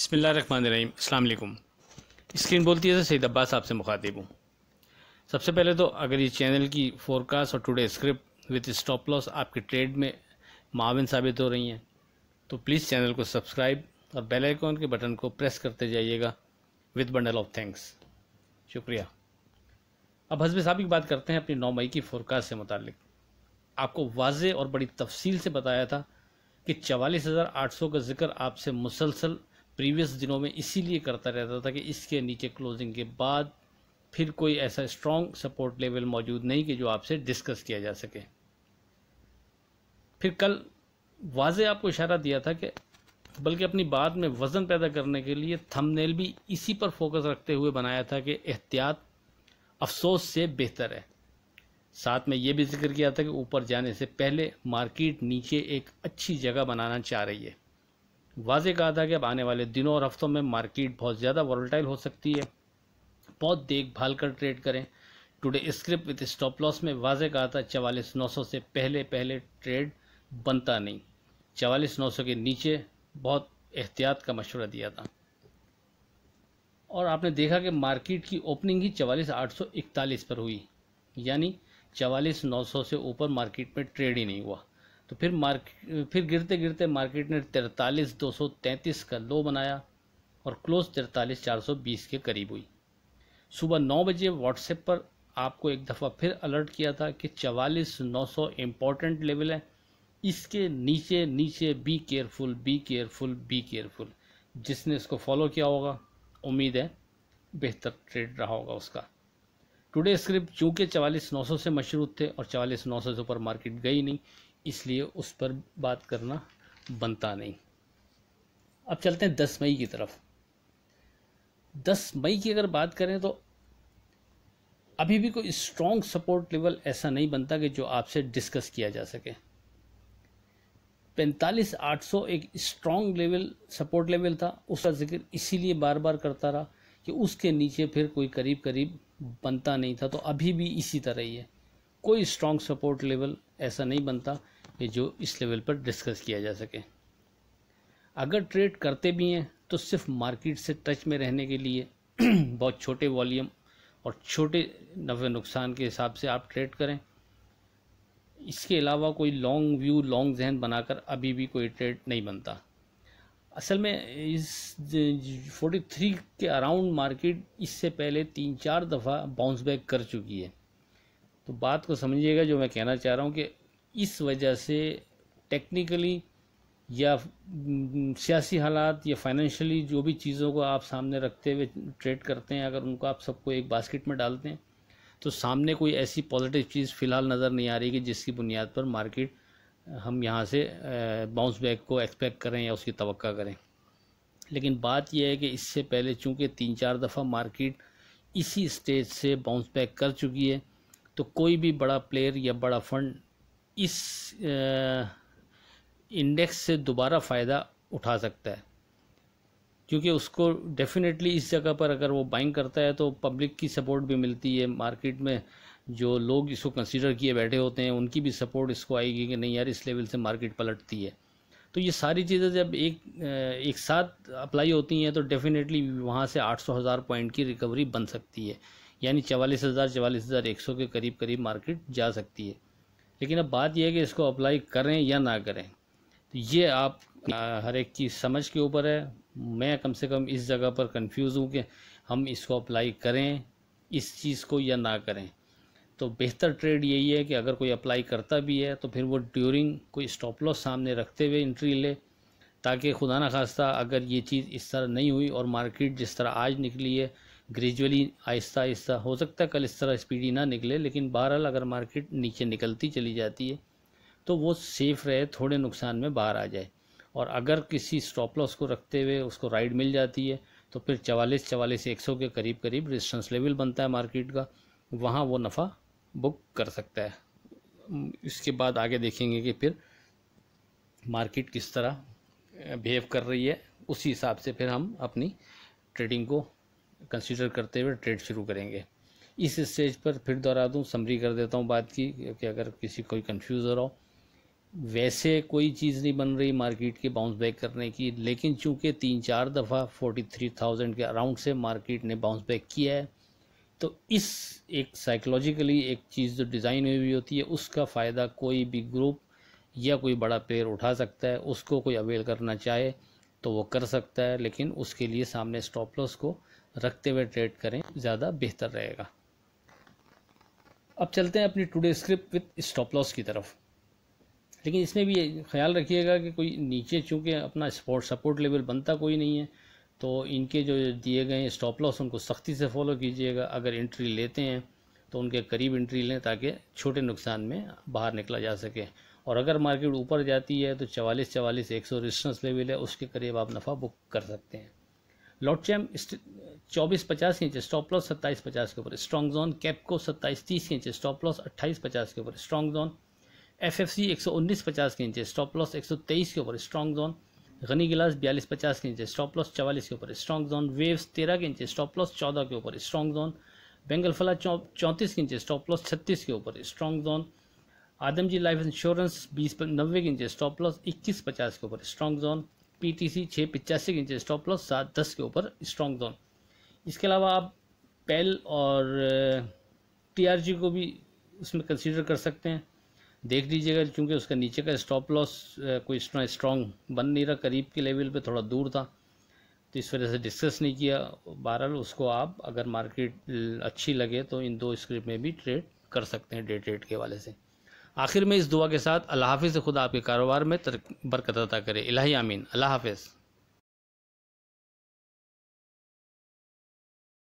बिस्मिल्लाहिर्रहमानिर्रहीम। अस्सलाम वालेकुम। स्क्रीन बोलती है तो सईद अब्बास आपसे मुखातिब हूँ। सबसे पहले तो अगर ये चैनल की फोरकास्ट और today script with stop loss आपके ट्रेड में माविन साबित हो रही हैं तो प्लीज़ चैनल को सब्सक्राइब और बेल आइकॉन के बटन को प्रेस करते जाइएगा विद बंडल ऑफ थैंक्स। शुक्रिया। अब हस्ब साहब की बात करते हैं अपनी 9 मई की फोरकास्ट से मुतालिक। आपको वाज़े और बड़ी तफसील से बताया था कि 44,800 का जिक्र आपसे मुसलसल प्रीवियस दिनों में इसीलिए करता रहता था कि इसके नीचे क्लोजिंग के बाद फिर कोई ऐसा स्ट्रॉन्ग सपोर्ट लेवल मौजूद नहीं कि जो आपसे डिस्कस किया जा सके। फिर कल वाज़े आपको इशारा दिया था कि बल्कि अपनी बात में वज़न पैदा करने के लिए थंबनेल भी इसी पर फोकस रखते हुए बनाया था कि एहतियात अफसोस से बेहतर है। साथ में ये भी जिक्र किया था कि ऊपर जाने से पहले मार्केट नीचे एक अच्छी जगह बनाना चाह रही है। वाज़े कहा था कि अब आने वाले दिनों और हफ्तों में मार्केट बहुत ज़्यादा वॉलेटाइल हो सकती है, बहुत देखभाल कर ट्रेड करें। Today script with stop loss में वाज़े कहा था 44,900 से पहले ट्रेड बनता नहीं, 44,900 के नीचे बहुत एहतियात का मशवरा दिया था। और आपने देखा कि मार्केट की ओपनिंग ही 44,841 पर हुई, यानी 44,900 से ऊपर मार्केट में ट्रेड ही नहीं हुआ। तो फिर गिरते गिरते मार्केट ने 43,233 का लो बनाया और क्लोज 43,420 के करीब हुई। सुबह 9 बजे व्हाट्सएप पर आपको एक दफ़ा फिर अलर्ट किया था कि 44,900 इम्पॉर्टेंट लेवल है, इसके नीचे नीचे be careful be careful be careful. जिसने इसको फॉलो किया होगा उम्मीद है बेहतर ट्रेड रहा होगा उसका। टुडे स्क्रिप्ट चूँकि 44,900 से मशरूत थे और 44,900 से ऊपर मार्केट गई नहीं, इसलिए उस पर बात करना बनता नहीं। अब चलते हैं 10 मई की तरफ। 10 मई की अगर बात करें तो अभी भी कोई स्ट्रॉन्ग सपोर्ट लेवल ऐसा नहीं बनता कि जो आपसे डिस्कस किया जा सके। 45,800 एक स्ट्रॉन्ग लेवल सपोर्ट लेवल था, उसका जिक्र इसीलिए बार बार करता रहा कि उसके नीचे फिर कोई करीब करीब बनता नहीं था। तो अभी भी इसी तरह ही है, कोई स्ट्रॉन्ग सपोर्ट लेवल ऐसा नहीं बनता कि जो इस लेवल पर डिस्कस किया जा सके। अगर ट्रेड करते भी हैं तो सिर्फ मार्केट से टच में रहने के लिए बहुत छोटे वॉल्यूम और छोटे नफ़े नुकसान के हिसाब से आप ट्रेड करें। इसके अलावा कोई लॉन्ग व्यू लॉन्ग जहन बनाकर अभी भी कोई ट्रेड नहीं बनता। असल में इस 43 के अराउंड मार्केट इससे पहले 3-4 दफ़ा बाउंस बैक कर चुकी है। तो बात को समझिएगा जो मैं कहना चाह रहा हूँ कि इस वजह से टेक्निकली या सियासी हालात या फाइनेंशियली जो भी चीज़ों को आप सामने रखते हुए ट्रेड करते हैं, अगर उनको आप सबको एक बास्केट में डालते हैं तो सामने कोई ऐसी पॉजिटिव चीज़ फ़िलहाल नज़र नहीं आ रही कि जिसकी बुनियाद पर मार्केट हम यहाँ से बाउंस बैक को एक्सपेक्ट करें या उसकी तवक्का करें। लेकिन बात यह है कि इससे पहले चूँकि 3-4 दफ़ा मार्केट इसी स्टेज से बाउंस बैक कर चुकी है, तो कोई भी बड़ा प्लेयर या बड़ा फंड इस इंडेक्स से दोबारा फ़ायदा उठा सकता है, क्योंकि उसको डेफिनेटली इस जगह पर अगर वो बाइंग करता है तो पब्लिक की सपोर्ट भी मिलती है। मार्केट में जो लोग इसको कंसीडर किए बैठे होते हैं उनकी भी सपोर्ट इसको आएगी कि नहीं यार इस लेवल से मार्केट पलटती है। तो ये सारी चीज़ें जब एक साथ अप्लाई होती हैं तो डेफिनेटली वहाँ से 800,000 पॉइंट की रिकवरी बन सकती है, यानी 44,100 के करीब करीब मार्केट जा सकती है। लेकिन अब बात यह है कि इसको अप्लाई करें या ना करें, तो ये आप हर एक की समझ के ऊपर है। मैं कम से कम इस जगह पर कंफ्यूज हूँ कि हम इसको अप्लाई करें इस चीज़ को या ना करें। तो बेहतर ट्रेड यही है कि अगर कोई अप्लाई करता भी है तो फिर वो ड्यूरिंग कोई स्टॉप लॉस सामने रखते हुए एंट्री ले, ताकि खुदा न खास्ता अगर ये चीज़ इस तरह नहीं हुई और मार्केट जिस तरह आज निकली है ग्रेजुअली आहिस्ता आहिस्ता, हो सकता है कल इस तरह स्पीडी ना निकले, लेकिन बहरहाल अगर मार्केट नीचे निकलती चली जाती है तो वो सेफ़ रहे, थोड़े नुकसान में बाहर आ जाए। और अगर किसी स्टॉप लॉस को रखते हुए उसको राइड मिल जाती है तो फिर 44,100 के करीब करीब रेजिस्टेंस लेवल बनता है मार्केट का, वहाँ वो नफ़ा बुक कर सकता है। इसके बाद आगे देखेंगे कि फिर मार्केट किस तरह बिहेव कर रही है, उसी हिसाब से फिर हम अपनी ट्रेडिंग को कंसीडर करते हुए ट्रेड शुरू करेंगे। इस स्टेज पर फिर दोहरा दूँ, समरी कर देता हूँ बात की कि अगर किसी कोई कंफ्यूज हो रहा हो वैसे कोई चीज़ नहीं बन रही मार्केट के बाउंस बैक करने की, लेकिन चूंकि 3-4 दफ़ा 43,000 के अराउंड से मार्केट ने बाउंस बैक किया है, तो इस एक साइकोलॉजिकली एक चीज़ जो डिज़ाइन हुई होती है उसका फ़ायदा कोई भी ग्रुप या कोई बड़ा प्लेयर उठा सकता है। उसको कोई अवेल करना चाहे तो वो कर सकता है, लेकिन उसके लिए सामने स्टॉप लॉस को रखते हुए ट्रेड करें, ज़्यादा बेहतर रहेगा। अब चलते हैं अपनी today script with stop loss की तरफ। लेकिन इसमें भी ख्याल रखिएगा कि कोई नीचे चूँकि अपना सपोर्ट लेवल बनता कोई नहीं है, तो इनके जो दिए गए स्टॉप लॉस उनको सख्ती से फॉलो कीजिएगा। अगर एंट्री लेते हैं तो उनके करीब एंट्री लें ताकि छोटे नुकसान में बाहर निकला जा सके। और अगर मार्केट ऊपर जाती है तो 44 100 रेजिस्टेंस लेवल है, उसके करीब आप नफ़ा बुक कर सकते हैं। लॉट चैम 24.50 के नीचे स्टॉप लॉस 27.50 के ऊपर स्ट्रॉन्ग जोन। कैपको 27.30 के नीचे स्टॉप लॉस 28.50 के ऊपर स्ट्रॉन्ग जोन। FFC 119.50 के नीचे स्टॉप लॉस 123 के ऊपर स्ट्रॉन्ग जोन। गनी गिलास 42.50 के नीचे स्टॉप लॉस 44 के ऊपर स्ट्रॉन्ग जोन। वेव्स 13 के नीचे स्टॉप लॉस 14 के ऊपर स्ट्रॉन्ग जोन। बेंगल फला 34 के नीचे स्टॉप लॉस 36 के ऊपर स्ट्रॉन्ग जोन। आदमजी लाइफ इंश्योरेंस 20.90 के नीचे स्टॉप लॉस 21.50 के ऊपर स्ट्रॉन्ग जोन। PTC 6.85 के नीचे स्टॉप लॉस 7.10 के ऊपर स्ट्रॉन्ग जोन। इसके अलावा आप पेल और TRG को भी उसमें कंसीडर कर सकते हैं। देख लीजिएगा, क्योंकि उसका नीचे का स्टॉप लॉस कोई इतना स्ट्रॉन्ग बन नहीं रहा, करीब के लेवल पे थोड़ा दूर था, तो इस वजह से डिस्कस नहीं किया। बहरहाल उसको आप अगर मार्केट अच्छी लगे तो इन दो स्क्रिप्ट में भी ट्रेड कर सकते हैं डे ट्रेड के वाले से। आखिर में इस दुआ के साथ अल्लाह हाफिज़, खुदा आपके कारोबार में बरकत अता करे। इलाही आमीन। अल्लाह हाफिज़।